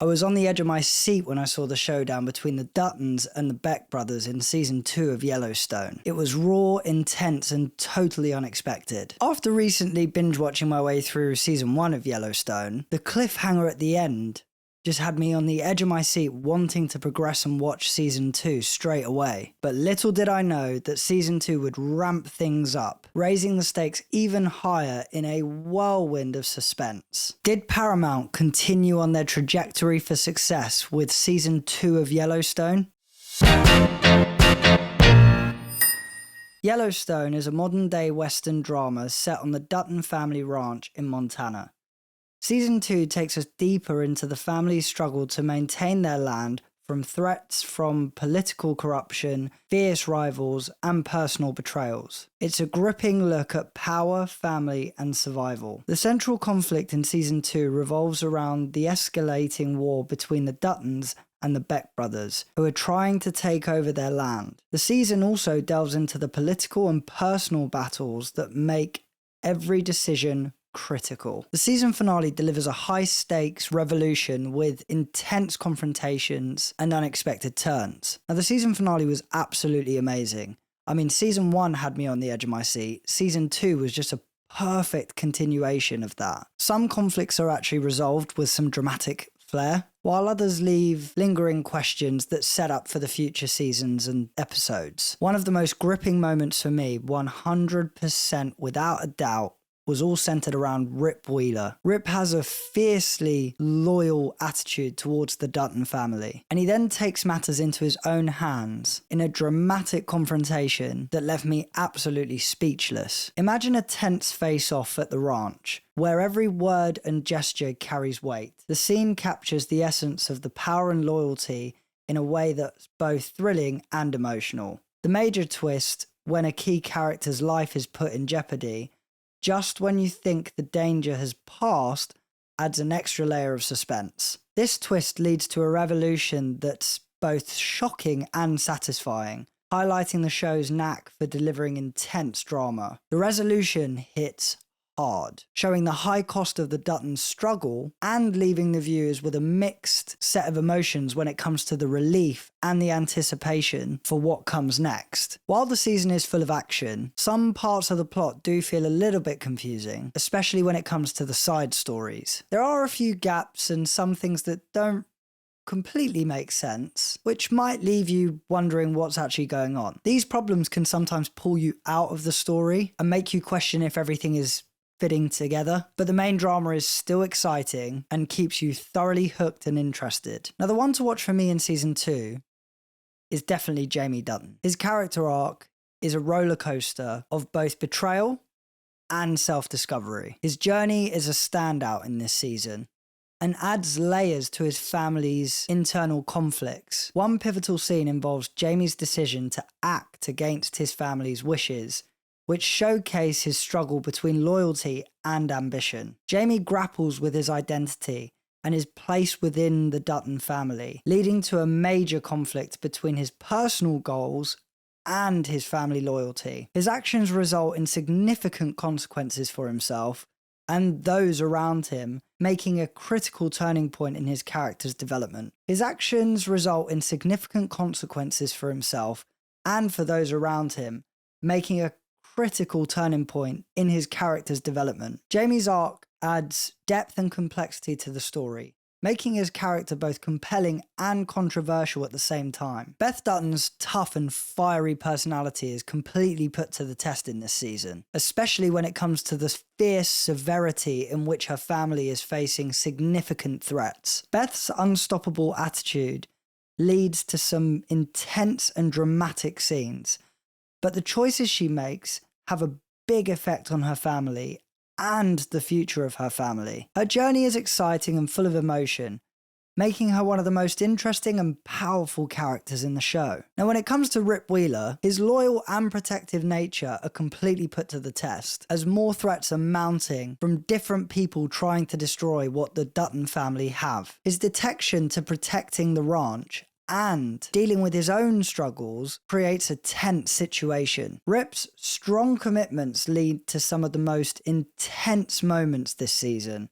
I was on the edge of my seat when I saw the showdown between the Duttons and the Beck brothers in season 2 of Yellowstone. It was raw, intense, and totally unexpected. After recently binge watching my way through season 1 of Yellowstone, the cliffhanger at the end just had me on the edge of my seat wanting to progress and watch season 2 straight away. But little did I know that season 2 would ramp things up, raising the stakes even higher in a whirlwind of suspense. Did Paramount continue on their trajectory for success with season 2 of Yellowstone? Yellowstone is a modern-day Western drama set on the Dutton family ranch in Montana. Season 2 takes us deeper into the family's struggle to maintain their land from threats from political corruption, fierce rivals, and personal betrayals. It's a gripping look at power, family, and survival. The central conflict in Season 2 revolves around the escalating war between the Duttons and the Beck brothers, who are trying to take over their land. The season also delves into the political and personal battles that make every decision critical. The season finale delivers a high-stakes revolution with intense confrontations and unexpected turns. Now, the season finale was absolutely amazing. I mean, season 1 had me on the edge of my seat. Season 2 was just a perfect continuation of that. Some conflicts are actually resolved with some dramatic flair, while others leave lingering questions that set up for the future seasons and episodes. One of the most gripping moments for me, 100% without a doubt, was all centered around Rip Wheeler. Rip has a fiercely loyal attitude towards the Dutton family, and he then takes matters into his own hands in a dramatic confrontation that left me absolutely speechless. Imagine a tense face-off at the ranch, where every word and gesture carries weight. The scene captures the essence of the power and loyalty in a way that's both thrilling and emotional. The major twist, when a key character's life is put in jeopardy, just when you think the danger has passed, adds an extra layer of suspense. This twist leads to a revolution that's both shocking and satisfying, highlighting the show's knack for delivering intense drama. The resolution hits hard, showing the high cost of the Duttons' struggle and leaving the viewers with a mixed set of emotions when it comes to the relief and the anticipation for what comes next. While the season is full of action, some parts of the plot do feel a little bit confusing, especially when it comes to the side stories. There are a few gaps and some things that don't completely make sense, which might leave you wondering what's actually going on. These problems can sometimes pull you out of the story and make you question if everything is fitting together, but the main drama is still exciting and keeps you thoroughly hooked and interested. Now, the one to watch for me in season 2 is definitely Jamie Dutton. His character arc is a roller coaster of both betrayal and self-discovery. His journey is a standout in this season and adds layers to his family's internal conflicts. One pivotal scene involves Jamie's decision to act against his family's wishes, which showcase his struggle between loyalty and ambition. Jamie grapples with his identity and his place within the Dutton family, leading to a major conflict between his personal goals and his family loyalty. His actions result in significant consequences for himself and those around him, making a critical turning point in his character's development. His actions result in significant consequences for himself and for those around him, making a critical turning point in his character's development. Jamie's arc adds depth and complexity to the story, making his character both compelling and controversial at the same time. Beth Dutton's tough and fiery personality is completely put to the test in this season, especially when it comes to the fierce severity in which her family is facing significant threats. Beth's unstoppable attitude leads to some intense and dramatic scenes, but the choices she makes have a big effect on her family and the future of her family. Her journey is exciting and full of emotion, making her one of the most interesting and powerful characters in the show. Now, when it comes to Rip Wheeler, his loyal and protective nature are completely put to the test, as more threats are mounting from different people trying to destroy what the Dutton family have. His detection to protecting the ranch and dealing with his own struggles creates a tense situation. Rip's strong commitments lead to some of the most intense moments this season,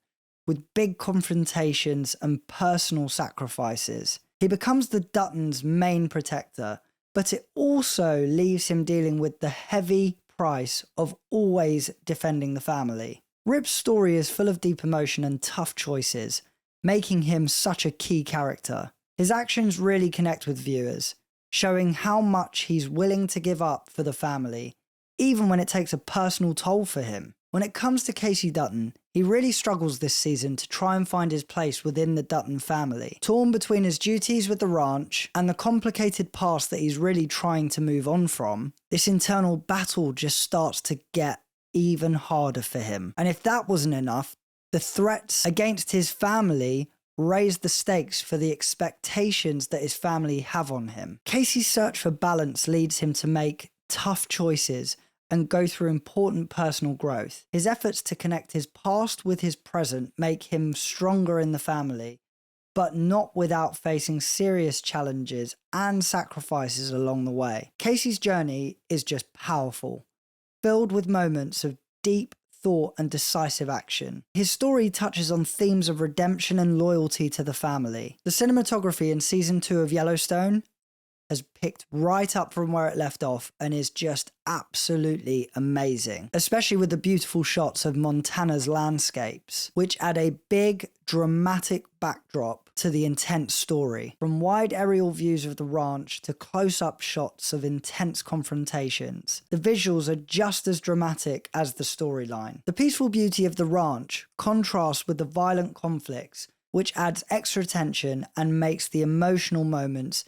with big confrontations and personal sacrifices. He becomes the Duttons' main protector, but it also leaves him dealing with the heavy price of always defending the family. Rip's story is full of deep emotion and tough choices, making him such a key character. His actions really connect with viewers, showing how much he's willing to give up for the family, even when it takes a personal toll for him. When it comes to Kayce Dutton, he really struggles this season to try and find his place within the Dutton family. Torn between his duties with the ranch and the complicated past that he's really trying to move on from, this internal battle just starts to get even harder for him. And if that wasn't enough, the threats against his family raise the stakes for the expectations that his family have on him. Kayce's search for balance leads him to make tough choices and go through important personal growth. His efforts to connect his past with his present make him stronger in the family, but not without facing serious challenges and sacrifices along the way. Kayce's journey is just powerful, filled with moments of deep thought and decisive action. His story touches on themes of redemption and loyalty to the family. The cinematography in season 2 of Yellowstone has picked right up from where it left off and is just absolutely amazing, especially with the beautiful shots of Montana's landscapes, which add a big, dramatic backdrop to the intense story. From wide aerial views of the ranch to close-up shots of intense confrontations, the visuals are just as dramatic as the storyline. The peaceful beauty of the ranch contrasts with the violent conflicts, which adds extra tension and makes the emotional moments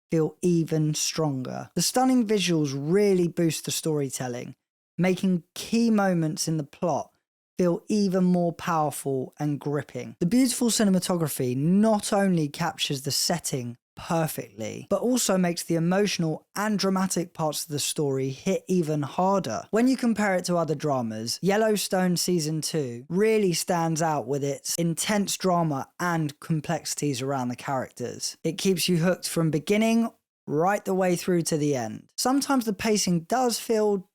feel even stronger. The stunning visuals really boost the storytelling, making key moments in the plot feel even more powerful and gripping. The beautiful cinematography not only captures the setting perfectly, but also makes the emotional and dramatic parts of the story hit even harder. When you compare it to other dramas, Yellowstone Season 2 really stands out with its intense drama and complexities around the characters. It keeps you hooked from beginning right the way through to the end. Sometimes the pacing does feel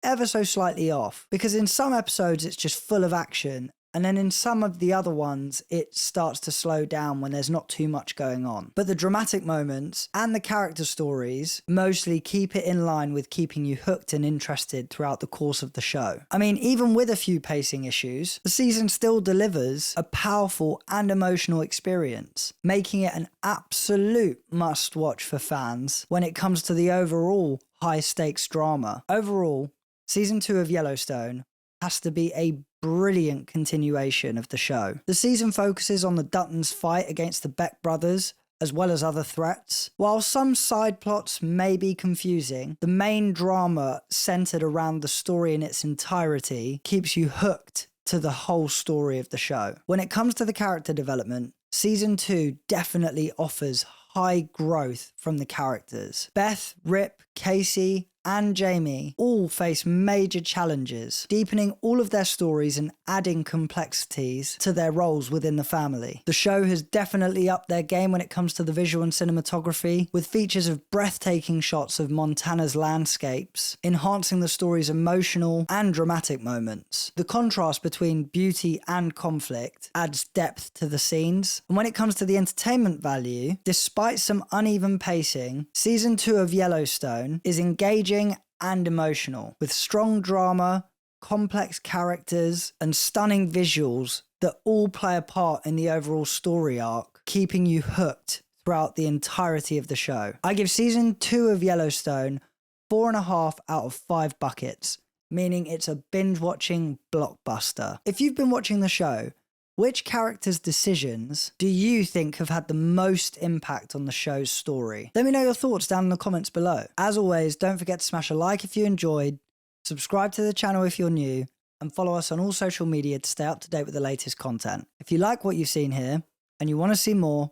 ever so slightly off, because in some episodes it's just full of action, and then in some of the other ones it starts to slow down when there's not too much going on. But the dramatic moments and the character stories mostly keep it in line with keeping you hooked and interested throughout the course of the show. I mean, even with a few pacing issues, the season still delivers a powerful and emotional experience, making it an absolute must-watch for fans when it comes to the overall high-stakes drama. Overall, Season 2 of Yellowstone has to be a brilliant continuation of the show. The season focuses on the Duttons' fight against the Beck brothers, as well as other threats. While some side plots may be confusing, the main drama centered around the story in its entirety keeps you hooked to the whole story of the show. When it comes to the character development, Season 2 definitely offers high growth from the characters. Beth, Rip, Kayce, and Jamie all face major challenges, deepening all of their stories and adding complexities to their roles within the family. The show has definitely upped their game when it comes to the visual and cinematography, with features of breathtaking shots of Montana's landscapes, enhancing the story's emotional and dramatic moments. The contrast between beauty and conflict adds depth to the scenes. And when it comes to the entertainment value, despite some uneven pacing, Season 2 of Yellowstone is engaging and emotional, with strong drama, complex characters, and stunning visuals that all play a part in the overall story arc, keeping you hooked throughout the entirety of the show. I give Season 2 of Yellowstone 4.5 out of 5 buckets, meaning it's a binge-watching blockbuster. If you've been watching the show, which characters' decisions do you think have had the most impact on the show's story? Let me know your thoughts down in the comments below. As always, don't forget to smash a like if you enjoyed, subscribe to the channel if you're new, and follow us on all social media to stay up to date with the latest content. If you like what you've seen here and you want to see more,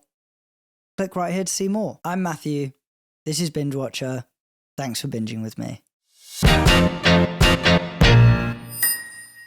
click right here to see more. I'm Matthew. This is Binge Watcher. Thanks for binging with me.